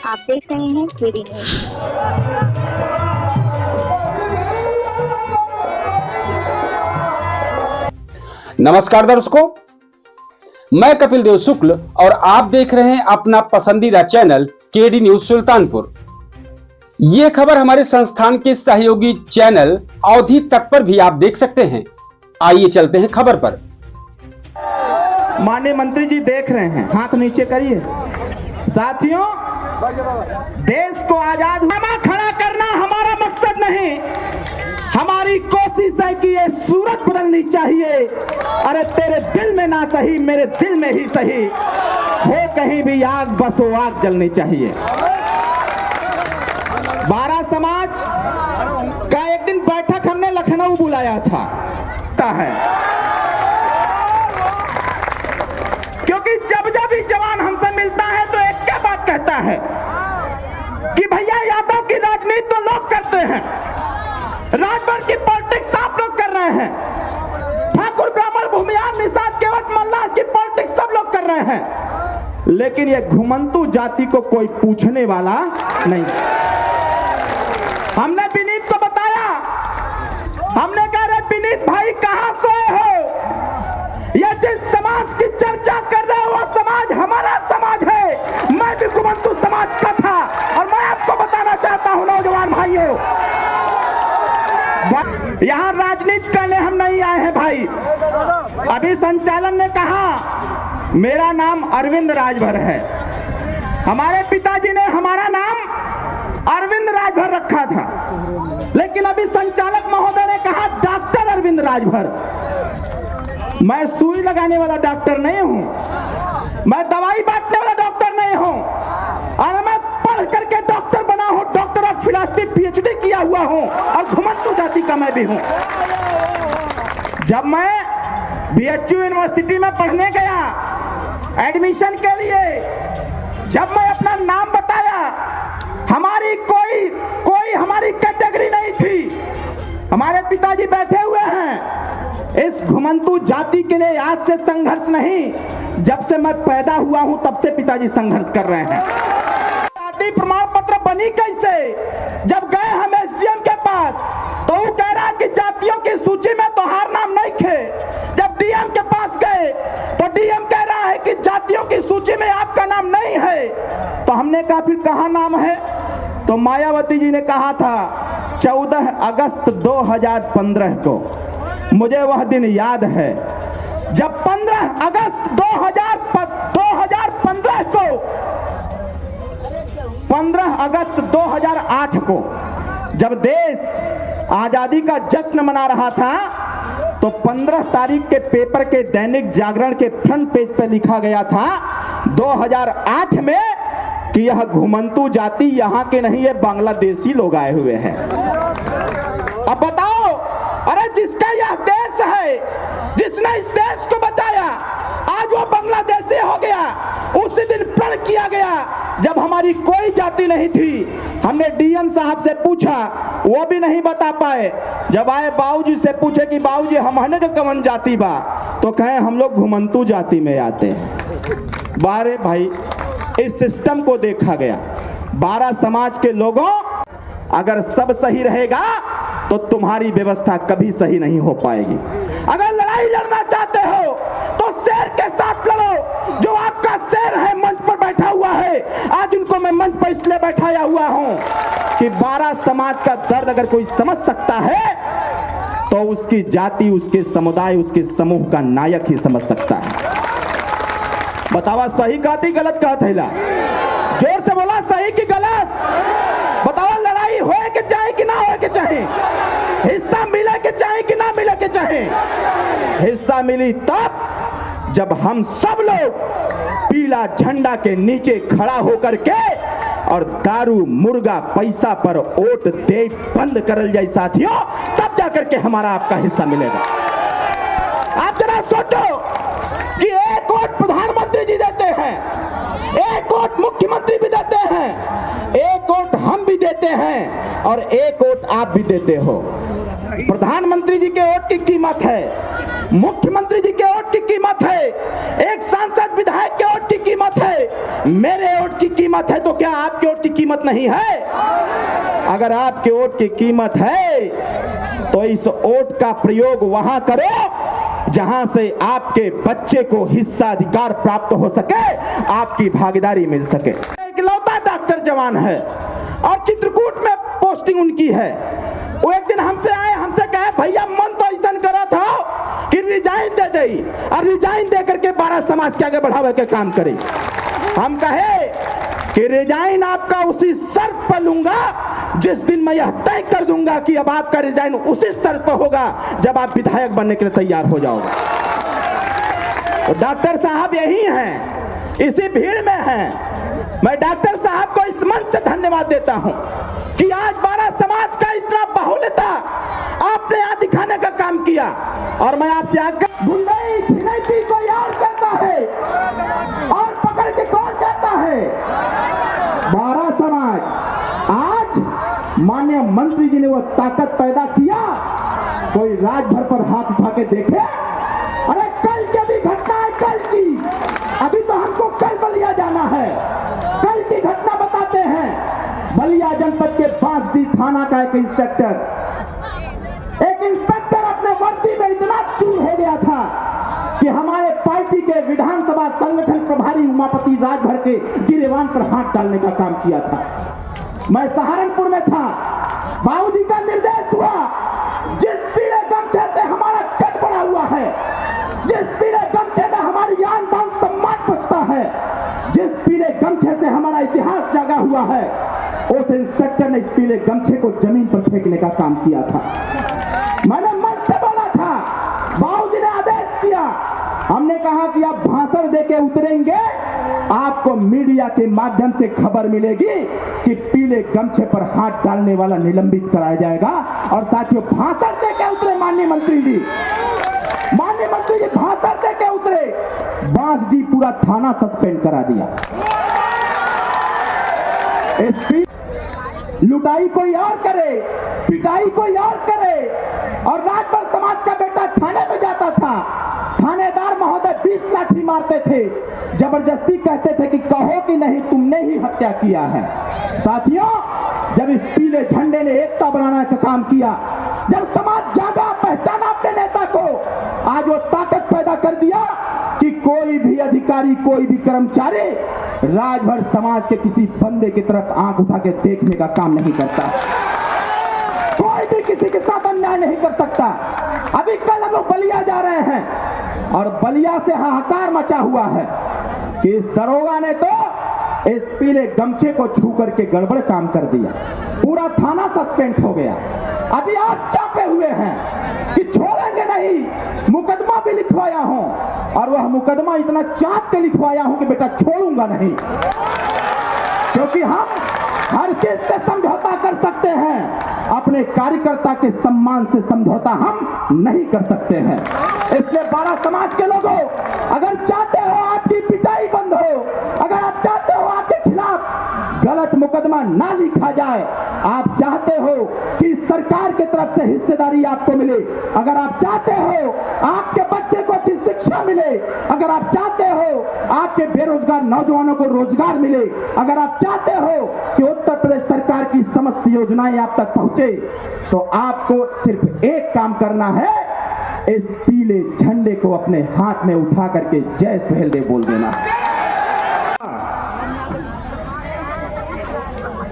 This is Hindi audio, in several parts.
आप देख रहे हैं केडी न्यूज। नमस्कार दर्शकों, मैं कपिल देव शुक्ल और आप देख रहे हैं अपना पसंदीदा चैनल केडी न्यूज सुल्तानपुर। ये खबर हमारे संस्थान के सहयोगी चैनल अवधि तक पर भी आप देख सकते हैं। आइए चलते हैं खबर पर। माननीय मंत्री जी देख रहे हैं, हाथ नीचे करिए। साथियों, देश को आजाद खड़ा करना हमारा मकसद नहीं, हमारी कोशिश है कि ये सूरत बदलनी चाहिए। अरे तेरे दिल में ना सही, मेरे दिल में ही सही, हो कहीं भी आग बस वो आग जलनी चाहिए। 12 समाज का एक दिन बैठक हमने लखनऊ बुलाया था है, क्योंकि जब जब भी जवान हमसे मिलता है तो एक क्या बात कहता है कि भैया यादव की राजनीति तो लोग करते हैं, राजभर की पॉलिटिक्स आप लोग कर रहे हैं, ठाकुर ब्राह्मण भूमिहार निषाद केवट मल्लाह की पॉलिटिक्स सब लोग कर रहे हैं, लेकिन ये घुमंतु जाति को कोई पूछने वाला नहीं। हमने विनीत को बताया, हमने कहा रे विनीत भाई कहां सोए हो, ये जिस समाज की चर्चा कर रहे हो वो समाज हमारा समाज है। मैं भी घुमंतु समाज का था और मैं आपको बताना चाहता हूं नौजवान भाइयों, यहां राजनीति करने हम नहीं आए हैं भाई। अभी संचालन ने कहा मेरा नाम अरविंद राजभर है, हमारे पिताजी ने हमारा नाम अरविंद राजभर रखा था, लेकिन अभी संचालक महोदय ने कहा डॉक्टर अरविंद राजभर। मैं सुई लगाने वाला डॉक्टर नहीं हूं, मैं दवाई बांटने वाला डॉक्टर नहीं हूं, और मैं पढ़ करके डॉक्टर बना हूं, डॉक्टर ऑफ फिलॉसफी पीएचडी किया हुआ हूं, और घुमंतु जाति का मैं भी हूं। जब मैं बीएचयू यूनिवर्सिटी में पढ़ने गया एडमिशन के लिए, जब मैं अपना नाम बताया, हमारी कोई हमारी कैटेगरी नहीं थी। हमारे पिताजी बैठे हुए हैं, इस घुमंतु जाति के लिए आज से संघर्ष नहीं, जब से मैं पैदा हुआ हूं तब से पिताजी संघर्ष कर रहे हैं। जाति प्रमाण पत्र बनी कैसे? जब गए हम एसडीएम के पास तो वो कह रहा कि जातियों की सूची में तोहार नाम नहीं थे। जब डीएम के पास गए तो डीएम कह रहा है कि जातियों की सूची में आपका नाम नहीं है। तो हमने कहा फिर कहां नाम है? तो मायावती जी ने कहा था 14 अगस्त 2015 को, मुझे वह दिन याद है जब 15 अगस्त 2015 को 15 अगस्त 2008 को जब देश आजादी का जश्न मना रहा था, तो 15 तारीख के पेपर के दैनिक जागरण के फ्रंट पेज पर लिखा गया था 2008 में कि यह घुमंतु जाति यहाँ के नहीं, ये बांग्लादेशी लोग आए हुए हैं। अब बताओ, अरे जिसका यह देश है, जिसने इस देश को बचाया, आज वो बांग्लादेशी हो गया। उसी दिन प्रण किया गया जब हमारी कोई जाति नहीं थी। हमने डीएम साहब से पूछा, वो भी नहीं बता पाए। जब आए बाबूजी से पूछे कि बाबूजी हमने का कौन जाति बा, तो कहे हम लोग घुमंतु जाति में आते हैं। बारे भाई, इस सिस्टम को देखा गया। 12 समाज के लोगों, अगर सब सही रहेगा तो तुम्हारी व्यवस्था कभी सही नहीं हो पाएगी। अगर लड़ाई लड़ना चाहते हो तो शेर के साथ लड़ो। जो आपका शेर है मंच पर बैठा हुआ है, आज उनको मैं मंच पर इसलिए बैठाया हुआ हूं कि 12 समाज का दर्द अगर कोई समझ सकता है तो उसकी जाति, उसके समुदाय, उसके समूह का नायक ही समझ सकता है। बतावा सही कहती गलत कहत है? जोर से बोला, सही की गलत? बतावा लड़ाई होए के चाहे कि ना होए के चाहे, हिस्सा मिले के चाहे कि ना मिले के चाहे। हिस्सा मिली तब जब हम सब लोग पीला झंडा के नीचे खड़ा होकर के और दारू मुर्गा पैसा पर वोट दे बंद करल जाए साथियों, तब जाकर के हमारा आपका हिस्सा मिलेगा। आप जरा सोचो कि एक वोट प्रधानमंत्री जी देते हैं, एक वोट मुख्यमंत्री भी देते हैं, एक वोट हम भी देते हैं और एक वोट आप भी देते हो। प्रधानमंत्री जी के वोट की कीमत है, मुख्यमंत्री जी के वोट की कीमत है, एक सांसद विधायक के वोट की कीमत है, मेरे वोट की कीमत है, तो क्या आपके वोट की कीमत नहीं है? अगर आपके वोट की कीमत है तो इस वोट का प्रयोग वहां करो जहां से आपके बच्चे को हिस्सा अधिकार प्राप्त हो सके, आपकी भागीदारी मिल सके। इकलौता डॉक्टर जवान है और चित्रकूट में पोस्टिंग उनकी है। वो एक दिन हमसे आए, हमसे कहे भैया मन तो ऐसा करा था कि रिजाइन दे दे, और रिजाइन दे करके 12 समाज के आगे बढ़ावे के काम करे। हम कहे कि रिजाइन आपका उसी शर्त पर लूंगा जिस दिन मैं यह तय कर दूंगा कि अब आपका रिजाइन उसी शर्त पर होगा जब आप विधायक बनने के लिए तैयार हो जाओगे। तो डॉक्टर साहब यही हैं, इसी भीड़ में हैं। मैं डॉक्टर साहब को इस मन से धन्यवाद देता हूं कि आज 12 समाज का इतना बाहुल्यता आपने यहाँ दिखाने का काम किया। और मैं आपसे आकर गुंडाई छिनैती को याद करता है और पकड़ के कौन जाता है? 12 समाज। आज माननीय मंत्री जी ने वो ताकत पैदा किया, कोई राजभर पर हाथ उठा के देखे? अरे कल की भी घटना है, कल की, अभी तो हमको कल बलिया जाना है, कल की घटना बताते हैं। बलिया जनपद के बांसडीह थाना का एक इंस्पेक्टर अपने वर्दी में इतना चूर हो गया था कि हमारे पार्टी के विधानसभा संगठन प्रभारी उमापति राजभर के गिरेवान पर हाथ डालने का काम किया था। मैं सहारनपुर में था, बाबूजी का निर्देश हुआ, जिस पीले गमछे से हमारा कद बड़ा हुआ है, जिस पीले गमछे में हमारी आन बान सम्मान बचता है, जिस पीले गमछे से हमारा इतिहास जागा हुआ है, उस इंस्पेक्टर ने इस पीले गमछे को जमीन पर फेंकने का काम किया था। मैंने मन से बोला था, बाबूजी ने आदेश किया, हमने कहा कि आप भाषण देके उतरेंगे, आपको मीडिया के माध्यम से खबर मिलेगी कि पीले गमछे पर हाथ डालने वाला निलंबित कराया जाएगा। और साथियों, भाषण देके उतरे माननीय मंत्री जी, माननीय मंत्री जी भाषण देके उतरे, बांसडीह पूरा थाना सस्पेंड करा दिया। लुटाई कोई और करे, पिटाई कोई और करे, और राजभर समाज का बेटा थाने में जाता था, थानेदार महोदय 20 लाठी मारते थे, जबरदस्ती कहते थे कि कहो कि नहीं तुमने ही हत्या किया है। साथियों, जब इस पीले झंडे ने एकता बनाने का काम किया, जब समाज जागा, पहचाना अपने नेता को, आज वो ताकत पैदा कर दिया कि कोई भी अधिकारी, कोई भी कर्मचारी राजभर समाज के किसी बंदे की तरफ आंख उठा के देखने का काम नहीं करता, कोई भी किसी के साथ अन्याय नहीं कर सकता। अभी कल हम लोग बलिया जा रहे हैं और बलिया से हाहाकार मचा हुआ है कि इस दरोगा ने तो इस पीले गमछे को छू करके गड़बड़ काम कर दिया, पूरा थाना सस्पेंड हो गया। अभी आप चापे हुए हैं कि छोड़ेंगे नहीं, मुकदमा भी लिखवाया हूं, और वह मुकदमा इतना चाप के लिखवाया हूं कि बेटा छोड़ूंगा नहीं, क्योंकि हम हर चीज से समझौता कर सकते हैं, अपने कार्यकर्ता के सम्मान से समझौता हम नहीं कर सकते हैं। इसलिए 12 समाज के लोगों, अगर चाहते हो आपकी पिटाई बंद हो, अगर आप चाहते हो आपके खिलाफ गलत मुकदमा ना लिखा जाए, आप चाहते हो कि सरकार की तरफ से हिस्सेदारी आपको मिले, अगर आप चाहते हो आपके बच्चे को अच्छी शिक्षा मिले, अगर आप चाहते हो आपके बेरोजगार नौजवानों को रोजगार मिले, अगर आप चाहते हो कि उत्तर प्रदेश सरकार की समस्त योजनाएं आप तक पहुंचे, तो आपको सिर्फ एक काम करना है, इस पीले झंडे को अपने हाथ में उठा करके जय सुहेलदेव बोल देना।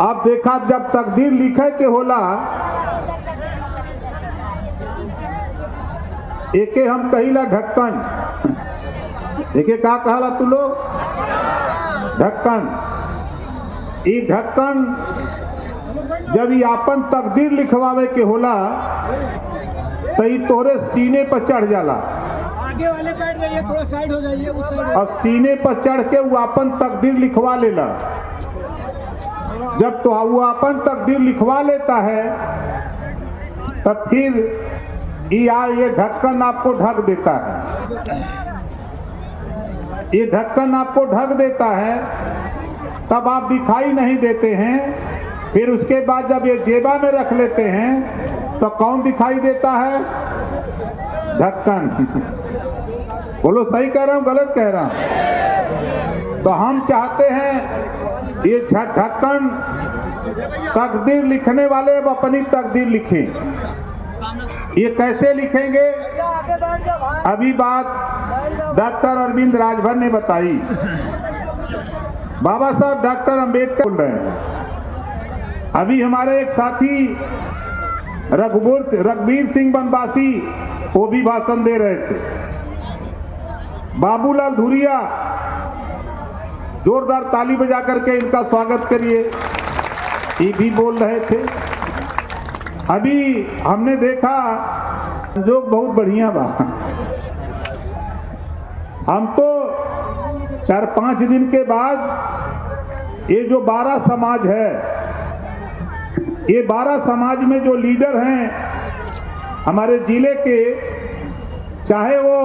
आप देखा, जब तकदीर लिखे के होला, एके हम कहिला ढक्कन, एके का कहला तू लोग? ढक्कन। ई ढक्कन जब ई आपन तकदीर लिखवावे के होला तो ई तोरे सीने पर चढ़ जाला, आगे वाले बैठ जाइए, थोड़ा साइड हो जाइए, उस साइड। और सीने पर चढ़ के वो अपन तकदीर लिखवा लेला। जब तो वो अपन तकदीर लिखवा लेता है तब फिर ये ढक्कन आपको ढक देता है, ये ढक्कन आपको ढक देता है, तब आप दिखाई नहीं देते हैं, फिर उसके बाद जब ये जेबा में रख लेते हैं तो कौन दिखाई देता है? ढक्कन। बोलो सही कह रहा हूं गलत कह रहा हूं? तो हम चाहते हैं ये ढक्कन तकदीर लिखने वाले अब अपनी तकदीर लिखें। ये कैसे लिखेंगे? अभी बात डॉक्टर अरविंद राजभर ने बताई। बाबा साहब डॉक्टर अंबेडकर बोल रहे हैं। अभी हमारे एक साथी रघुवीर सिंह बनवासी वो भी भाषण दे रहे थे। बाबूलाल धुरिया, जोरदार ताली बजा करके इनका स्वागत करिए, ये भी बोल रहे थे। अभी हमने देखा जो बहुत बढ़िया बा। हम तो 4-5 दिन के बाद ये जो 12 समाज है, ये 12 समाज में जो लीडर हैं हमारे जिले के, चाहे वो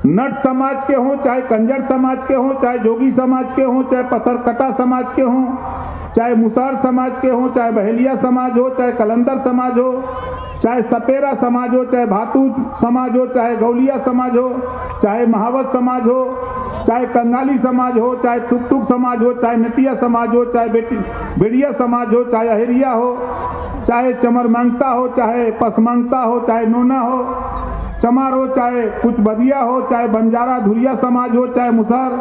नट समाज के हों, चाहे कंजर समाज के हों, चाहे जोगी समाज के हों, चाहे पत्थरकटा समाज के हों, चाहे मुसार समाज के हों, चाहे बहेलिया समाज हो, चाहे कलंदर समाज हो, चाहे सपेरा समाज हो, चाहे भातू समाज हो, चाहे गौलिया समाज हो, चाहे महावत समाज हो, चाहे कंगाली समाज हो, चाहे टुकटुक समाज हो, चाहे नतिया समाज हो, चाहे बेड़िया समाज हो, चाहे अहरिया हो, चाहे चमरमंगता हो, चाहे पसमंगता हो, चाहे नोना हो, चमार हो, चाहे कुछ बदिया हो, चाहे बंजारा धुरिया समाज हो, चाहे मुसार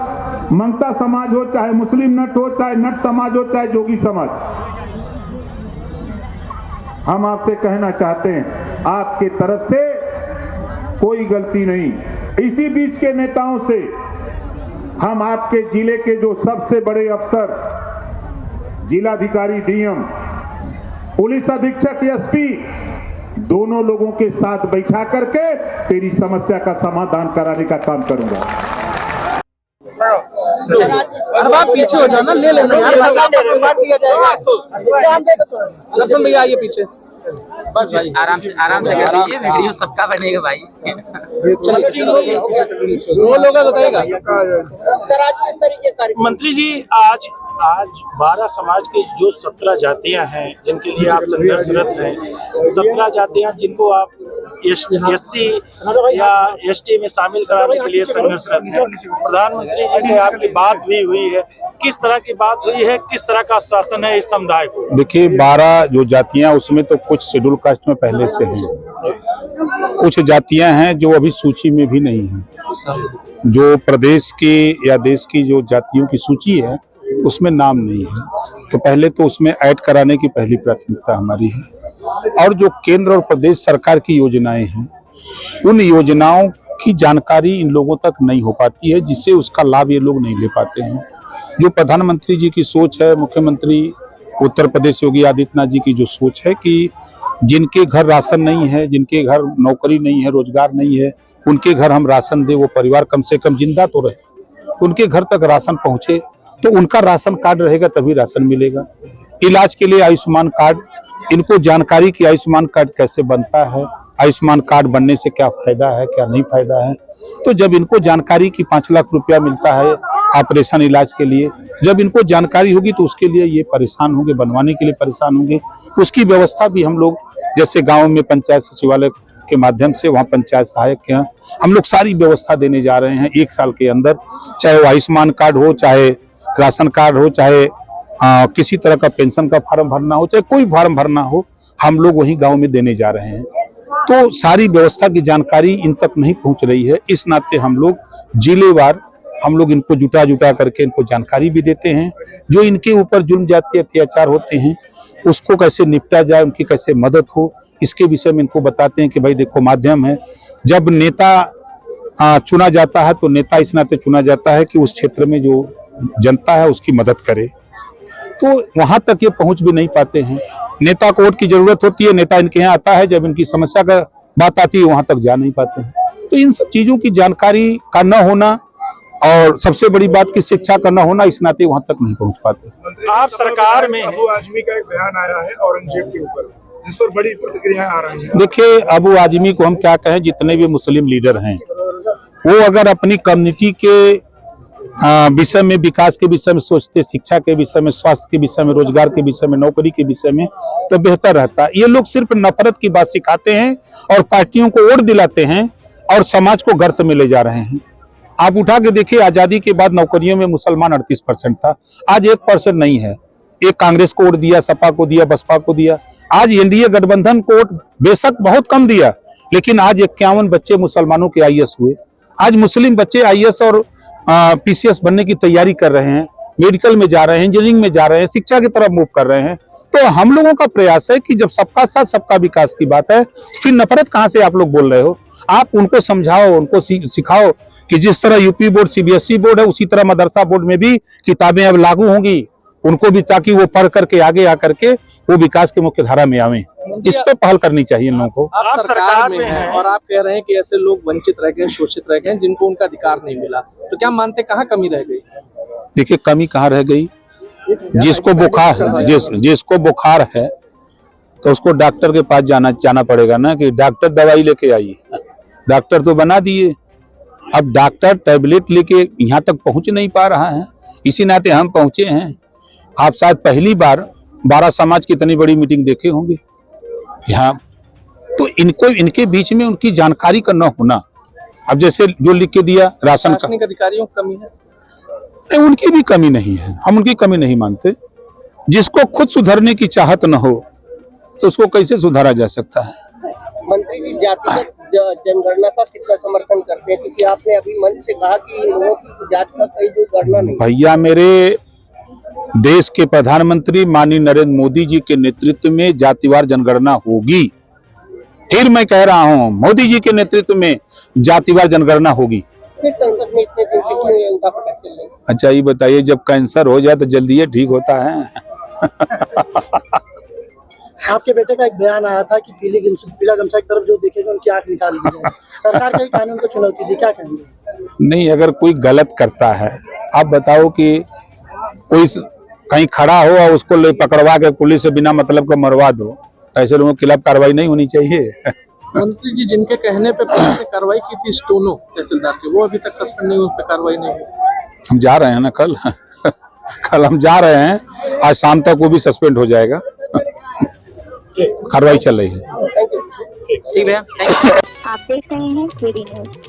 मंगता समाज हो, चाहे मुस्लिम नट हो, चाहे नट समाज हो, चाहे जोगी समाज। हम आपसे कहना चाहते हैं आपके तरफ से कोई गलती नहीं। इसी बीच के नेताओं से हम आपके जिले के जो सबसे बड़े अफसर, जिलाधिकारी डीएम, पुलिस अधीक्षक एसपी, दोनों लोगों के साथ बैठा करके तेरी समस्या का समाधान कराने का काम करूंगा। अब आप पीछे हो जाओ ना, ले लेना यार, बात किया जाएगा। दर्शन भैया आइए पीछे, बस भाई आराम से कर लीजिए, वीडियो सबका बनेगा भाई। वो लोग बताएगा सर आज किस तरीके का मंत्री जी। आज 12 समाज के जो 17 जातियां हैं जिनके लिए आप संघर्षरत हैं, 17 जातियां जिनको आप SC या ST में शामिल कराने के लिए संघर्षरत हैं। प्रधानमंत्री जी से आपकी बात भी हुई है, किस तरह की बात हुई है, किस तरह का आश्वासन है इस समुदाय को? देखिए 12 जो जातियां उसमें तो कुछ शेड्यूल कास्ट में पहले से हैं, कुछ जातियां हैं जो अभी सूची में भी नहीं है। जो प्रदेश की या देश की जो जातियों की सूची है उसमें नाम नहीं है, तो पहले तो उसमें ऐड कराने की पहली प्राथमिकता हमारी है। और जो केंद्र और प्रदेश सरकार की योजनाएं हैं, उन योजनाओं की जानकारी इन लोगों तक नहीं हो पाती है, जिससे उसका लाभ ये लोग नहीं ले पाते हैं। जो प्रधानमंत्री जी की सोच है, मुख्यमंत्री उत्तर प्रदेश योगी आदित्यनाथ जी की जो सोच है कि जिनके घर राशन नहीं है, जिनके घर नौकरी नहीं है, रोजगार नहीं है, उनके घर हम राशन दे, वो परिवार कम से कम जिंदा तो रहे, उनके घर तक राशन पहुंचे, तो उनका राशन कार्ड रहेगा तभी राशन मिलेगा। इलाज के लिए आयुष्मान कार्ड, इनको जानकारी कि आयुष्मान कार्ड कैसे बनता है, आयुष्मान कार्ड बनने से क्या फायदा है, क्या नहीं फायदा है। तो जब इनको जानकारी कि 5 लाख रुपया मिलता है ऑपरेशन इलाज के लिए, जब इनको जानकारी होगी तो उसके लिए ये परेशान होंगे, बनवाने के लिए परेशान होंगे। उसकी व्यवस्था भी हम लोग जैसे गाँव में पंचायत सचिवालय के माध्यम से, वहाँ पंचायत सहायक के यहाँ हम लोग सारी व्यवस्था देने जा रहे हैं 1 साल के अंदर। चाहे वो आयुष्मान कार्ड हो, चाहे राशन कार्ड हो, चाहे किसी तरह का पेंशन का फॉर्म भरना हो, चाहे कोई फॉर्म भरना हो, हम लोग वही गांव में देने जा रहे हैं। तो सारी व्यवस्था की जानकारी इन तक नहीं पहुंच रही है, इस नाते हम लोग जिलेवार हम लोग इनको जुटा करके इनको जानकारी भी देते हैं। जो इनके ऊपर जुल्म जाति अत्याचार होते हैं उसको कैसे निपटा जाए, उनकी कैसे मदद हो, इसके विषय में इनको बताते हैं कि भाई देखो माध्यम है, जब नेता चुना जाता है तो नेता इस नाते चुना जाता है कि उस क्षेत्र में जो जनता है उसकी मदद करे। तो वहां तक ये पहुंच भी नहीं पाते हैं। नेता को वोट की जरूरत होती है, नेता इनके यहाँ आता है, जब इनकी समस्या का बात आती है वहां तक जा नहीं पाते हैं। तो इन सब चीजों की जानकारी का न होना और सबसे बड़ी बात की शिक्षा का न होना, इस नाते वहां तक नहीं पहुंच पाते। आप सरकार में अबू आजमी का एक बयान आया है औरंगजेब के ऊपर, जिस पर बड़ी प्रतिक्रियाएं आ रही हैं। देखिए अबू आजमी को हम क्या कहें, जितने भी मुस्लिम लीडर हैं वो अगर अपनी कम्युनिटी के विषय में, विकास के विषय में सोचते, शिक्षा के विषय में, स्वास्थ्य के विषय में, रोजगार के विषय में, नौकरी के विषय में, तो बेहतर रहता। ये लोग सिर्फ नफरत की बात सिखाते हैं और पार्टियों को वोट दिलाते हैं और समाज को गर्त में ले जा रहे हैं। आप उठा के देखिए, आजादी के बाद नौकरियों में मुसलमान 38% था, आज 1% नहीं है। एक कांग्रेस को वोट दिया, सपा को दिया, बसपा को दिया। आज एनडीए गठबंधन को वोट बेशक बहुत कम दिया, लेकिन आज 51 बच्चे मुसलमानों के आईएएस हुए। आज मुस्लिम बच्चे आईएएस और पीसीएस बनने की तैयारी कर रहे हैं, मेडिकल में जा रहे हैं, इंजीनियरिंग में जा रहे हैं, शिक्षा की तरफ मूव कर रहे हैं। तो हम लोगों का प्रयास है कि जब सबका साथ सबका विकास की बात है, तो फिर नफरत कहां से आप लोग बोल रहे हो? आप उनको समझाओ, उनको सिखाओ कि जिस तरह यूपी बोर्ड सीबीएसई बोर्ड है, उसी तरह मदरसा बोर्ड में भी किताबें अब लागू होंगी उनको भी, ताकि वो पढ़ करके आगे आकर के वो विकास के मुख्य धारा में आवे। इस पे पहल करनी चाहिए इन लोगों को। आप सरकार में हैं और आप कह रहे हैं कि ऐसे लोग वंचित रह गए, शोषित रह गए, जिनको उनका अधिकार नहीं मिला, तो क्या मानते कहाँ कमी रह गई? देखिए, कमी कहाँ रह गई? जिसको बुखार है तो उसको डॉक्टर के पास जाना पड़ेगा ना, कि डॉक्टर दवाई लेके आइए। डॉक्टर तो बना दिए, अब डॉक्टर टैबलेट लेके यहाँ तक पहुंच नहीं पा रहा है। इसी नाते हम पहुंचे हैं। आप शायद पहली बार 12 समाज की इतनी बड़ी मीटिंग देखे होंगे यहाँ, तो इनके बीच में उनकी जानकारी का न होना। अब जैसे जो लिख के दिया राशन का, अधिकारियों की कमी है, उनकी भी कमी नहीं है, हम उनकी कमी नहीं मानते। जिसको खुद सुधरने की चाहत न हो तो उसको कैसे सुधारा जा सकता है? मंत्री जी, जातिगत जनगणना का कितना समर्थन करते हैं? क्योंकि आपने अभी मंच से कहा कि इन लोगों की जाति का कोई गणना नहीं। भैया, मेरे देश के प्रधानमंत्री माननीय नरेंद्र मोदी जी के नेतृत्व में जातिवार जनगणना होगी। फिर मैं कह रहा हूं, मोदी जी के नेतृत्व में जातिवार जनगणना होगी। फिर संसद में इतने दिन से क्यों ये उल्टा पटक चल रही है? अच्छा, ये बताइए, जब कैंसर हो जाए तो जल्दी ये ठीक होता है? आपके बेटे का एक बयान आया था कि पीला गमछा की तरफ जो देखेगा उनकी आंख निकाल दी जाए। सरकार के कानून को चुनौती दी, क्या कहेंगे? नहीं, अगर कोई गलत करता है, आप बताओ कि कोई कहीं खड़ा हो और उसको ले पकड़वा के पुलिस से बिना मतलब का मरवा दो, तो ऐसे लोगों के खिलाफ कार्रवाई नहीं होनी चाहिए। मंत्री जी, जिनके कहने पे पुलिस ने कार्रवाई की थी स्टोनो तहसीलदार की, वो अभी तक सस्पेंड नहीं हुए, उस पर कार्रवाई नहीं हुई। हम जा रहे हैं ना कल कल हम जा रहे हैं, आज शाम तक वो भी सस्पेंड हो जाएगा। कार्रवाई चल रही है। ठीक है। आप देख रहे हैं केडी न्यूज।